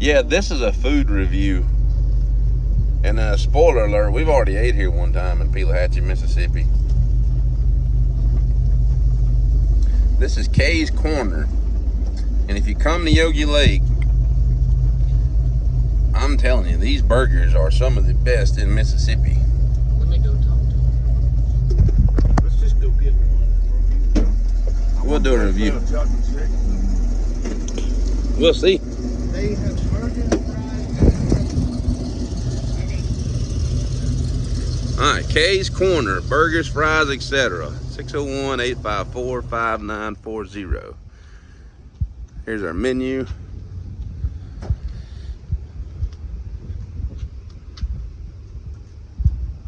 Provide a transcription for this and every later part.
Yeah, this is a food review. And spoiler alert, we've already ate here one time in Pelahatchie, Mississippi. This is Kay's Korner. And if you come to Yogi Lake, I'm telling you, these burgers are some of the best in Mississippi. Let me go talk to him. Let's just go get one. We'll do a review. We'll see. They have burgers, fries. All right, Kay's Korner, burgers, fries, etc. 601-854-5940. Here's our menu.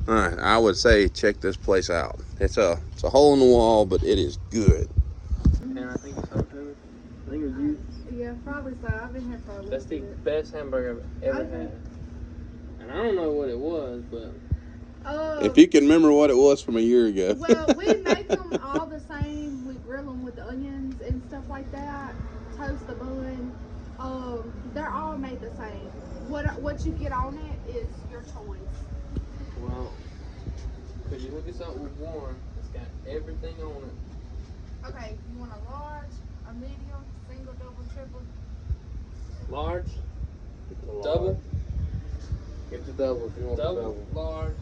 All right, I would say check this place out. It's a hole in the wall, but it is good. And I think it's so good. I think it was you. Yeah, probably so. I've been here for a little That's the bit. best hamburger I've ever had. And I don't know what it was, but If you can remember what it was from a year ago. Well, we make them all the same. We grill them with onions and stuff like that. Toast the bun. They're all made the same. What you get on it is your choice. well, because you look at something with one, it's got everything on it. Okay, you want a large, a medium, single, double, triple? Large, double. Get the double if you want double. Large.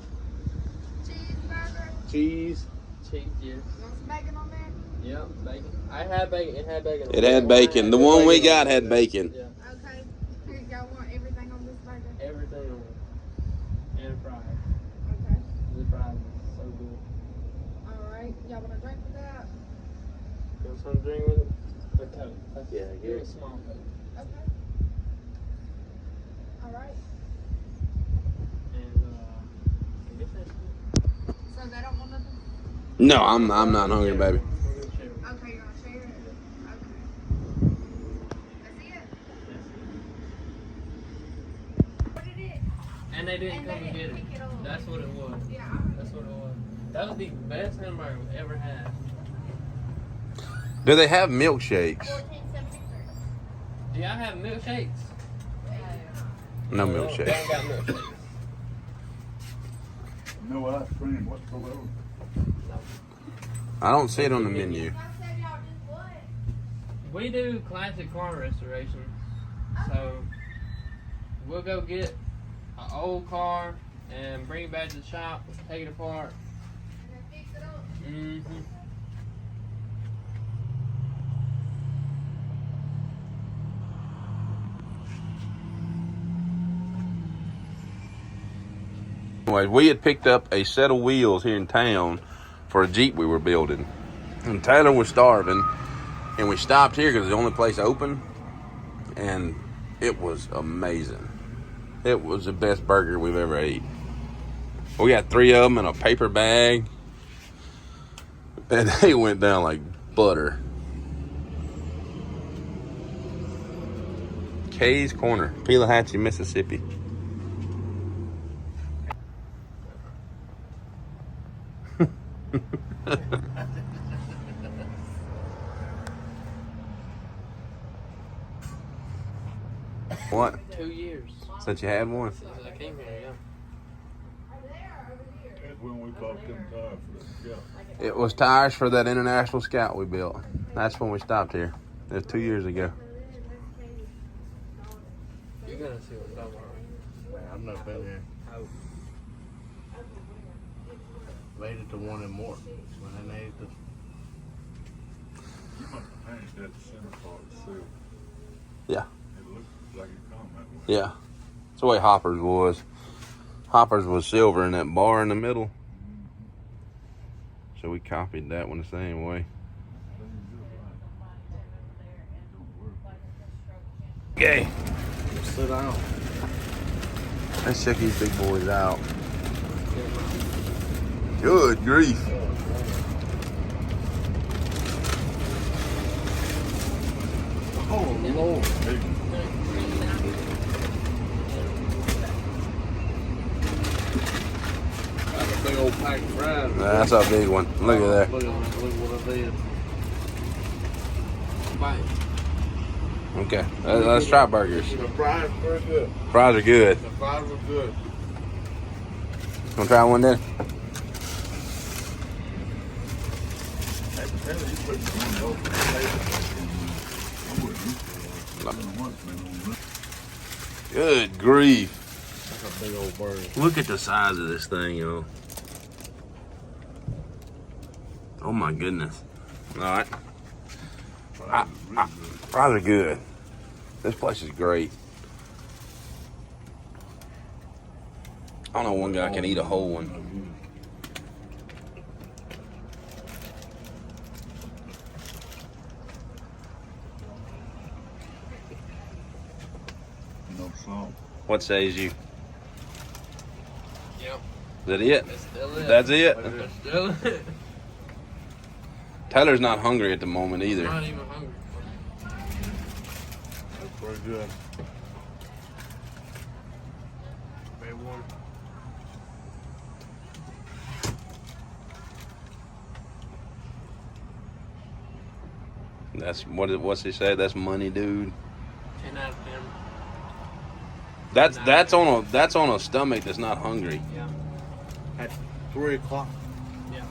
Cheeseburger. Cheese, yeah. You want some bacon on there? Yep, bacon. I had bacon. It had bacon. It had bacon. The one we got had bacon. Yeah. Okay. Here, y'all want everything on this burger? Everything on it. And fries. Okay. The fries is so good. Alright. Y'all want a drink with that? You want some drink with it? A Coke. Yeah, give it a small Coke. Okay. Alright. And I guess that's it. So they don't want nothing? No, I'm not hungry, baby. We're gonna share it. Okay, you're gonna share it? Okay. That's it? What did it? And they didn't And come they and get didn't it. pick it up. That's what it was. Yeah, That's what it was. That was the best hamburger we ever had. Do they have milkshakes? 14.73. Do y'all have milkshakes? No They milkshakes. don't got milkshakes. No ice cream whatsoever. I don't see it on the menu. We do classic car restoration. So we'll go get an old car and bring it back to the shop, take it apart. And then fix it up. Mm-hmm. Anyway, we had picked up a set of wheels here in town for a Jeep we were building. And Taylor was starving. And we stopped here because it's the only place open. And it was amazing. It was the best burger we've ever ate. We got 3 of them in a paper bag. And they went down like butter. Kay's Korner, Pelahatchie, Mississippi. What? 2 years Since you had one? since I came here, yeah. That's when we bought them tires for the scout. It was tires for that International Scout we built. That's when we stopped here. It was 2 years ago. You're gonna see what's up, alright? Man, I've not been here. Oh. Made it to one in Morton when I made the. You must have changed that center part too. Yeah. It looks like it come that way. Yeah. That's the way Hoppers was. Hoppers was silver in that bar in the middle. So we copied that one the same way. Okay. Sit down. Let's check these big boys out. Good grief. Oh Lord. That's a big old pack of fries. That's a big one. Look at that. Look what I did. Bang. Okay, let's try burgers. The fries were good. Fries are good. The fries were good. Wanna try one then? Hell, you put some on the open table. I wouldn't. I don't know what's been on this. Good grief. That's a big old burger. Look at the size of this thing, yo. Oh my goodness. All right. Fries are good. This place is great. I know one guy can eat a whole one. No salt. What says you? Yep. Is that it? That's still it. That's it? That's still it. Tyler's not hungry at the moment either. I'm not even hungry. That's pretty good. Very warm. That's what's he say? That's money, dude. 10 out of 10. That's on a stomach that's not hungry. Yeah. At 3 o'clock. Yeah.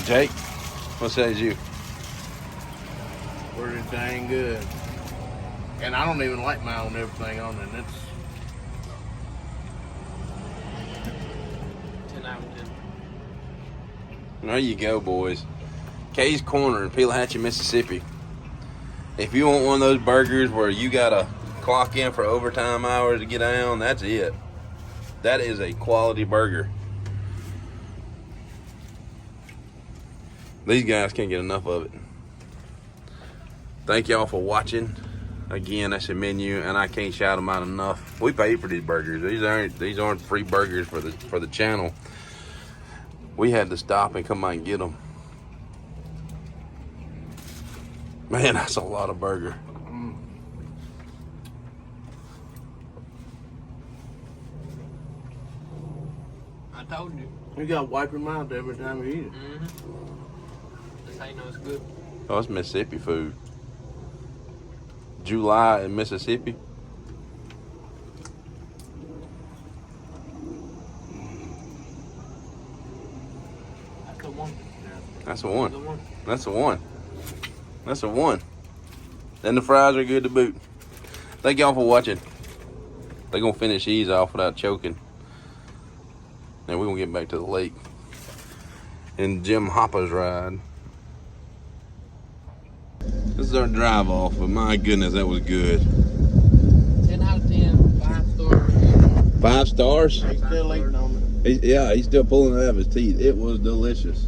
Jake, what says you? Pretty dang good. And I don't even like mine on everything on it. It's 10 out of 10. There you go, boys. Kay's Korner in Pelahatchie, Mississippi. If you want one of those burgers where you gotta clock in for overtime hours to get down, that's it. That is a quality burger. These guys can't get enough of it. Thank y'all for watching. Again, that's the menu, and I can't shout them out enough. We paid for these burgers. These aren't free burgers for the channel. We had to stop and come out and get them. Man, that's a lot of burger. I told you. you gotta wipe your mouth every time you eat it. That's how you know it's good. Oh, it's Mississippi food. July in Mississippi. That's the one. That's the The one. one. That's the one. That's the one. And the fries are good to boot. Thank y'all for watching. They're gonna finish these off without choking. And we're gonna get back to the lake. And Jim Hopper's ride. This is our drive off, but my goodness, that was good. 10 out of 10. 5-star review. 5 stars? He's still eating on it. He's still pulling it out of his teeth. It was delicious.